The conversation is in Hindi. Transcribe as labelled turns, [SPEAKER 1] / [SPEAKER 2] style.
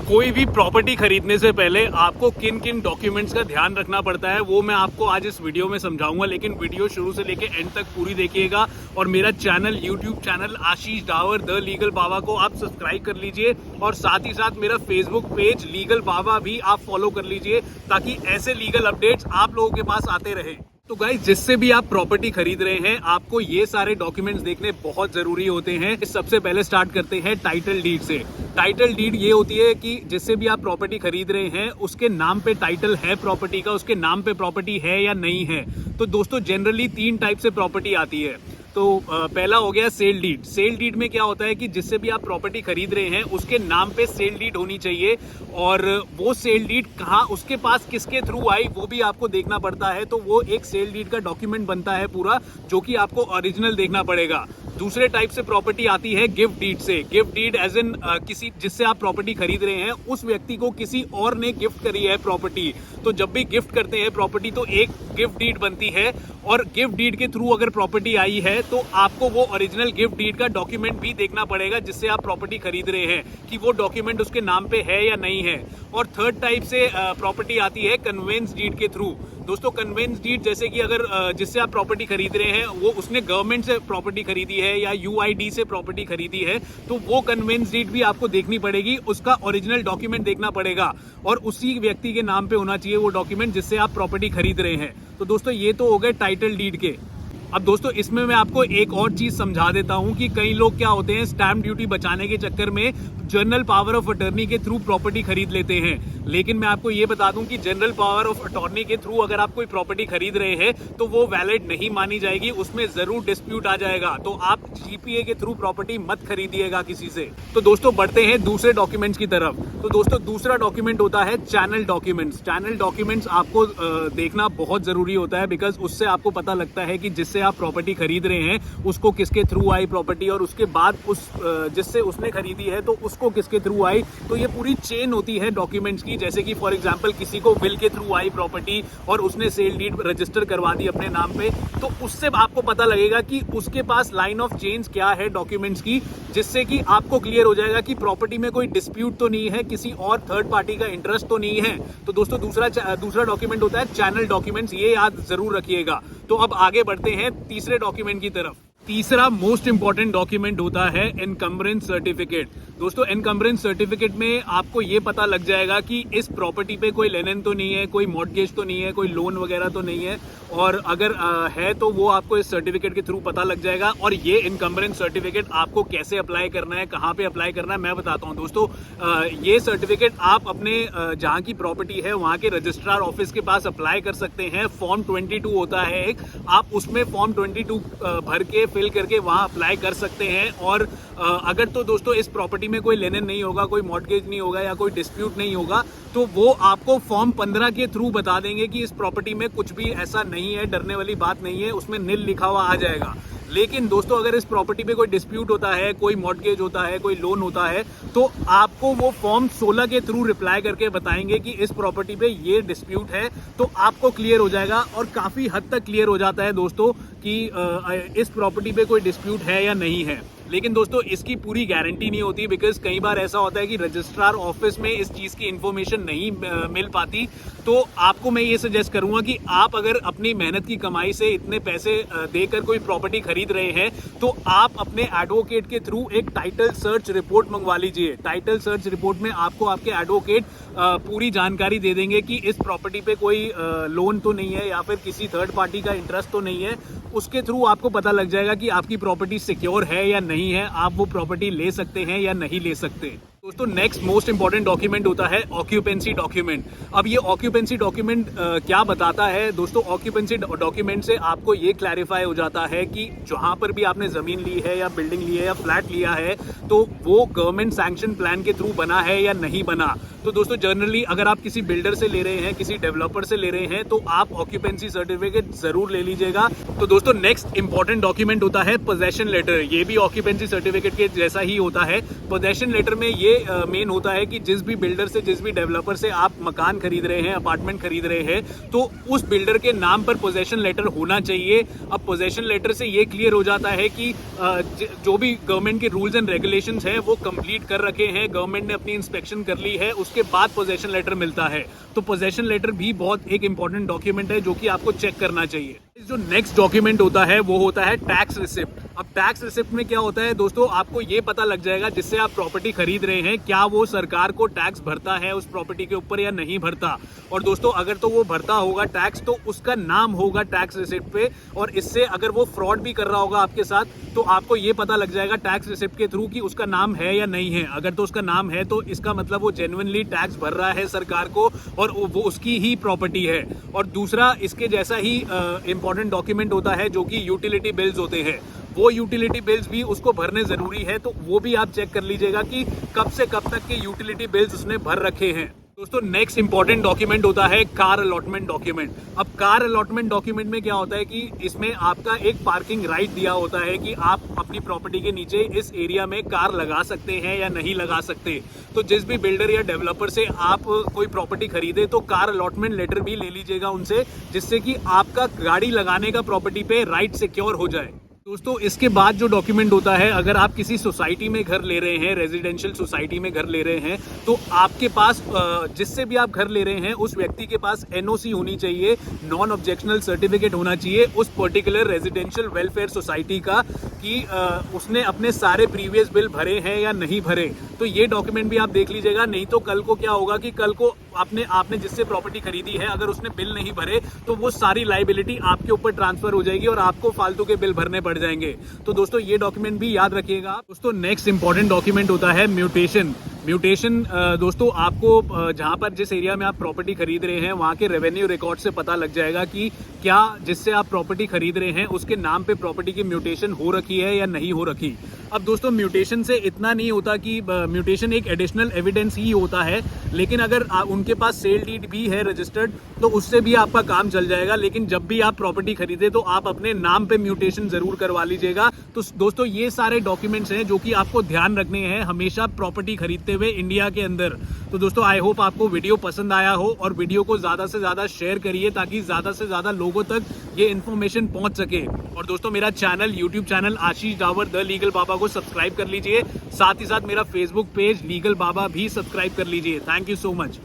[SPEAKER 1] कोई भी प्रॉपर्टी खरीदने से पहले आपको किन किन डॉक्यूमेंट्स का ध्यान रखना पड़ता है वो मैं आपको आज इस वीडियो में समझाऊंगा, लेकिन वीडियो शुरू से लेके एंड तक पूरी देखिएगा। और मेरा channel, YouTube channel Ashish Dawar the legal Baba को आप सब्सक्राइब कर लीजिए और साथ ही साथ मेरा फेसबुक पेज लीगल बाबा भी आप फॉलो कर लीजिए ताकि ऐसे लीगल अपडेट्स आप लोगों के पास आते रहे। तो गाइस, जिससे भी आप प्रॉपर्टी खरीद रहे हैं आपको ये सारे डॉक्यूमेंट्स देखने बहुत जरूरी होते हैं। सबसे पहले स्टार्ट करते हैं टाइटल डीड से। टाइटल डीड ये होती है कि जिससे भी आप प्रॉपर्टी खरीद रहे हैं उसके नाम पे टाइटल है प्रॉपर्टी का, उसके नाम पे प्रॉपर्टी है या नहीं है। तो दोस्तों जनरली 3 टाइप से प्रॉपर्टी आती है। तो पहला हो गया सेल डीड। सेल डीड में क्या होता है कि जिससे भी आप प्रॉपर्टी खरीद रहे हैं उसके नाम पे सेल डीड होनी चाहिए और वो सेल डीड कहाँ, उसके पास किसके थ्रू आई वो भी आपको देखना पड़ता है। तो वो एक सेल डीड का डॉक्यूमेंट बनता है पूरा, जो कि आपको ओरिजिनल देखना पड़ेगा। दूसरे टाइप से प्रॉपर्टी आती है गिफ्ट डीड से। गिफ्ट डीड एज इन किसी जिससे आप प्रॉपर्टी खरीद रहे हैं उस व्यक्ति को किसी और ने गिफ्ट करी है प्रॉपर्टी। तो जब भी गिफ्ट करते हैं प्रॉपर्टी तो एक गिफ्ट डीड बनती है और गिफ्ट डीड के थ्रू अगर प्रॉपर्टी आई है तो आपको वो ओरिजिनल गिफ्ट डीड का डॉक्यूमेंट भी देखना पड़ेगा जिससे आप प्रॉपर्टी खरीद रहे हैं कि वो डॉक्यूमेंट उसके नाम पे है या नहीं है। और थर्ड टाइप से प्रॉपर्टी आती है कन्वेंस डीड के थ्रू। दोस्तों कन्वेंस डीड जैसे कि अगर जिससे आप प्रॉपर्टी खरीद रहे हैं वो उसने गवर्नमेंट से प्रॉपर्टी खरीदी है या यूआईडी से प्रॉपर्टी खरीदी है तो वो कन्वेंस डीड भी आपको देखनी पड़ेगी, उसका ओरिजिनल डॉक्यूमेंट देखना पड़ेगा और उसी व्यक्ति के नाम पे होना चाहिए वो डॉक्यूमेंट जिससे आप प्रॉपर्टी खरीद रहे हैं। तो दोस्तों ये तो हो गए टाइटल डीड के। अब दोस्तों इसमें मैं आपको एक और चीज समझा देता हूं कि कई लोग क्या होते हैं, स्टैंप ड्यूटी बचाने के चक्कर में जनरल पावर ऑफ अटॉर्नी के थ्रू प्रॉपर्टी खरीद लेते हैं। लेकिन मैं आपको ये बता दूं कि जनरल पावर ऑफ अटॉर्नी के थ्रू अगर आप कोई प्रॉपर्टी खरीद रहे हैं तो वो वैलिड नहीं मानी जाएगी, उसमें जरूर डिस्प्यूट आ जाएगा। तो आप जीपीए के थ्रू प्रॉपर्टी मत खरीदिएगा किसी से। तो दोस्तों बढ़ते हैं दूसरे डॉक्यूमेंट्स की तरफ। तो दोस्तों दूसरा डॉक्यूमेंट होता है चैनल डॉक्यूमेंट्स। चैनल डॉक्यूमेंट्स आपको देखना बहुत जरूरी होता है बिकॉज उससे आपको पता लगता है कि जिससे आप प्रॉपर्टी खरीद रहे हैं उसको किसके थ्रू आई प्रॉपर्टी और उसके बाद उस जिससे उसने खरीदी है तो उसको किसके थ्रू आई। तो ये पूरी चेन होती है डॉक्यूमेंट्स की। जैसे कि फॉर एग्जांपल किसी को विल के थ्रू आई प्रॉपर्टी और उसने सेल डीड रजिस्टर करवा दी अपने नाम पे, तो उससे आपको पता लगेगा कि उसके पास लाइन ऑफ चेंज क्या है डॉक्यूमेंट्स की, जिससे कि आपको क्लियर हो जाएगा कि प्रॉपर्टी में कोई डिस्प्यूट तो नहीं है, किसी और थर्ड पार्टी का इंटरेस्ट तो नहीं है। तो दोस्तों दूसरा डॉक्यूमेंट होता है चैनल डॉक्यूमेंट्स, ये याद जरूर रखिएगा। तो अब आगे बढ़ते हैं तीसरे डॉक्यूमेंट की तरफ। तीसरा मोस्ट इंपॉर्टेंट डॉक्यूमेंट होता है एनकम्बरेंस सर्टिफिकेट। दोस्तों एनकम्बरेंस सर्टिफिकेट में आपको ये पता लग जाएगा कि इस प्रॉपर्टी पे कोई लेनन तो नहीं है, कोई मॉर्टगेज तो नहीं है, कोई लोन वगैरह तो नहीं है, और अगर है तो वो आपको इस सर्टिफिकेट के थ्रू पता लग जाएगा। और ये एनकम्बरेंस सर्टिफिकेट आपको कैसे अप्लाई करना है, कहाँ पे अप्लाई करना है, मैं बताता हूँ। दोस्तों ये सर्टिफिकेट आप अपने जहाँ की प्रॉपर्टी है वहाँ के रजिस्ट्रार ऑफिस के पास अप्लाई कर सकते हैं। फॉर्म 22 होता है एक, आप उसमें फॉर्म 22 भर के फिल करके वहाँ अप्लाई कर सकते हैं। और अगर तो दोस्तों इस प्रॉपर्टी में कोई लेनन नहीं होगा, कोई मॉर्टगेज नहीं होगा या कोई डिस्प्यूट नहीं होगा तो वो आपको फॉर्म 15 के थ्रू बता देंगे कि इस प्रॉपर्टी में कुछ भी ऐसा नहीं है, डरने वाली बात नहीं है, उसमें नील लिखा हुआ आ जाएगा। लेकिन दोस्तों अगर इस प्रॉपर्टी पे कोई डिस्प्यूट होता है, कोई मॉर्टगेज होता है, कोई लोन होता है तो आपको वो फॉर्म 16 के थ्रू रिप्लाई करके बताएंगे कि इस प्रॉपर्टी पे ये डिस्प्यूट है। तो आपको क्लियर हो जाएगा और काफी हद तक क्लियर हो जाता है दोस्तों कि इस प्रॉपर्टी पे कोई डिस्प्यूट है या नहीं है। लेकिन दोस्तों इसकी पूरी गारंटी नहीं होती बिकॉज कई बार ऐसा होता है कि रजिस्ट्रार ऑफिस में इस चीज की इंफॉर्मेशन नहीं मिल पाती। तो आपको मैं ये सजेस्ट करूंगा कि आप अगर अपनी मेहनत की कमाई से इतने पैसे देकर कोई प्रॉपर्टी खरीद रहे हैं तो आप अपने एडवोकेट के थ्रू एक टाइटल सर्च रिपोर्ट मंगवा लीजिए। टाइटल सर्च रिपोर्ट में आपको आपके एडवोकेट पूरी जानकारी दे देंगे कि इस प्रॉपर्टी पे कोई लोन तो नहीं है या फिर किसी थर्ड पार्टी का इंटरेस्ट तो नहीं है। उसके थ्रू आपको पता लग जाएगा कि आपकी प्रॉपर्टी सिक्योर है या नहीं है, आप वो प्रॉपर्टी ले सकते हैं या नहीं ले सकते। दोस्तों नेक्स्ट मोस्ट इंपॉर्टेंट डॉक्यूमेंट होता है ऑक्यूपेंसी डॉक्यूमेंट। अब ये ऑक्यूपेंसी डॉक्यूमेंट क्या बताता है दोस्तों, ऑक्यूपेंसी डॉक्यूमेंट से आपको ये क्लैरिफाई हो जाता है कि जहां पर भी आपने जमीन ली है या बिल्डिंग ली है या फ्लैट लिया है तो वो गवर्नमेंट सैंक्शन प्लान के थ्रू बना है या नहीं बना। तो दोस्तों जनरली अगर आप किसी बिल्डर से ले रहे हैं, किसी डेवलपर से ले रहे हैं, तो आप ऑक्यूपेंसी सर्टिफिकेट जरूर ले लीजिएगा। तो दोस्तों नेक्स्ट इंपॉर्टेंट डॉक्यूमेंट होता है पोजेशन लेटर। ये भी ऑक्यूपेंसी सर्टिफिकेट के जैसा ही होता है। पोजेशन लेटर में ये मेन होता है कि जिस भी बिल्डर से, जिस भी डेवलपर से आप मकान खरीद रहे हैं, अपार्टमेंट खरीद रहे हैं, तो उस बिल्डर के नाम पर पोजेशन लेटर होना चाहिए। अब पोजेशन लेटर से ये क्लियर हो जाता है कि जो भी गवर्नमेंट के रूल्स एंड रेगुलेशंस हैं वो कंप्लीट कर रखे हैं, गवर्नमेंट ने अपनी इंस्पेक्शन कर ली है, उसके बाद पोजेशन लेटर मिलता है। तो पोजेशन लेटर भी बहुत एक इंपॉर्टेंट डॉक्यूमेंट है जो कि आपको चेक करना चाहिए। जो नेक्स्ट डॉक्यूमेंट होता है वो होता है टैक्स रिसिप्ट। अब टैक्स रिसिप्ट में क्या होता है दोस्तों, आपको ये पता लग जाएगा जिससे आप प्रॉपर्टी खरीद रहे हैं क्या वो सरकार को टैक्स भरता है उस प्रॉपर्टी के ऊपर या नहीं भरता। और दोस्तों अगर तो वो भरता होगा टैक्स तो उसका नाम होगा टैक्स रिसिप्ट पे, और इससे अगर वो फ्रॉड भी कर रहा होगा आपके साथ तो आपको ये पता लग जाएगा टैक्स रिसिप्ट के थ्रू कि उसका नाम है या नहीं है। अगर तो उसका नाम है तो इसका मतलब वो जेन्युइनली टैक्स भर रहा है सरकार को और वो उसकी ही प्रॉपर्टी है। और दूसरा इसके जैसा ही इंपॉर्टेंट डॉक्यूमेंट होता है जो कि यूटिलिटी बिल्स होते हैं। वो यूटिलिटी बिल्स भी उसको भरने जरूरी है, तो वो भी आप चेक कर लीजिएगा कि कब से कब तक के यूटिलिटी बिल्स उसने भर रखे हैं। दोस्तों नेक्स्ट इंपॉर्टेंट डॉक्यूमेंट होता है कार अलॉटमेंट डॉक्यूमेंट। अब कार अलॉटमेंट डॉक्यूमेंट में क्या होता है कि इसमें आपका एक पार्किंग राइट दिया होता है कि आप अपनी प्रॉपर्टी के नीचे इस एरिया में कार लगा सकते हैं या नहीं लगा सकते। तो जिस भी बिल्डर या डेवलपर से आप कोई प्रॉपर्टी खरीदे तो कार अलॉटमेंट लेटर भी ले लीजिएगा उनसे, जिससे कि आपका गाड़ी लगाने का प्रॉपर्टी पे राइट सिक्योर हो जाए। दोस्तों इसके बाद जो डॉक्यूमेंट होता है, अगर आप किसी सोसाइटी में घर ले रहे हैं, रेजिडेंशियल सोसाइटी में घर ले रहे हैं, तो आपके पास जिससे भी आप घर ले रहे हैं उस व्यक्ति के पास एनओसी होनी चाहिए, नॉन ऑब्जेक्शनल सर्टिफिकेट होना चाहिए उस पर्टिकुलर रेजिडेंशियल वेलफेयर सोसाइटी का कि उसने अपने सारे प्रीवियस बिल भरे हैं या नहीं भरे। तो ये डॉक्यूमेंट भी आप देख लीजिएगा, नहीं तो कल को क्या होगा कि कल को आपने जिससे प्रॉपर्टी खरीदी है अगर उसने बिल नहीं भरे तो वो सारी लाइबिलिटी आपके ऊपर ट्रांसफर हो जाएगी और आपको फालतू के बिल भरने पड़ जाएंगे। तो दोस्तों ये डॉक्यूमेंट भी याद रखिएगा। दोस्तों नेक्स्ट इंपॉर्टेंट डॉक्यूमेंट होता है म्यूटेशन। म्यूटेशन दोस्तों आपको जहां पर जिस एरिया में आप प्रॉपर्टी खरीद रहे हैं वहां के रेवेन्यू रिकॉर्ड से पता लग जाएगा कि क्या जिससे आप प्रॉपर्टी खरीद रहे हैं उसके नाम पे प्रॉपर्टी की म्यूटेशन हो रखी है या नहीं हो रखी। अब दोस्तों म्यूटेशन से इतना नहीं होता कि म्यूटेशन एक एडिशनल एविडेंस ही होता है, लेकिन अगर उनके पास सेल डीड भी है रजिस्टर्ड तो उससे भी आपका काम चल जाएगा। लेकिन जब भी आप प्रॉपर्टी खरीदे तो आप अपने नाम पे म्यूटेशन जरूर करवा लीजिएगा। तो दोस्तों ये सारे डॉक्यूमेंट्स हैं जो कि आपको ध्यान रखने हैं हमेशा प्रॉपर्टी खरीदते हुए इंडिया के अंदर। तो दोस्तों आई होप आपको वीडियो पसंद आया हो और वीडियो को ज्यादा से ज्यादा शेयर करिए ताकि ज्यादा से ज्यादा लोगों तक ये इन्फॉर्मेशन पहुंच सके। और दोस्तों मेरा channel, YouTube channel Ashish Dawar the legal Baba को सब्सक्राइब कर लीजिए, साथ ही साथ मेरा फेसबुक पेज लीगल बाबा भी सब्सक्राइब कर लीजिए। Thank you so much.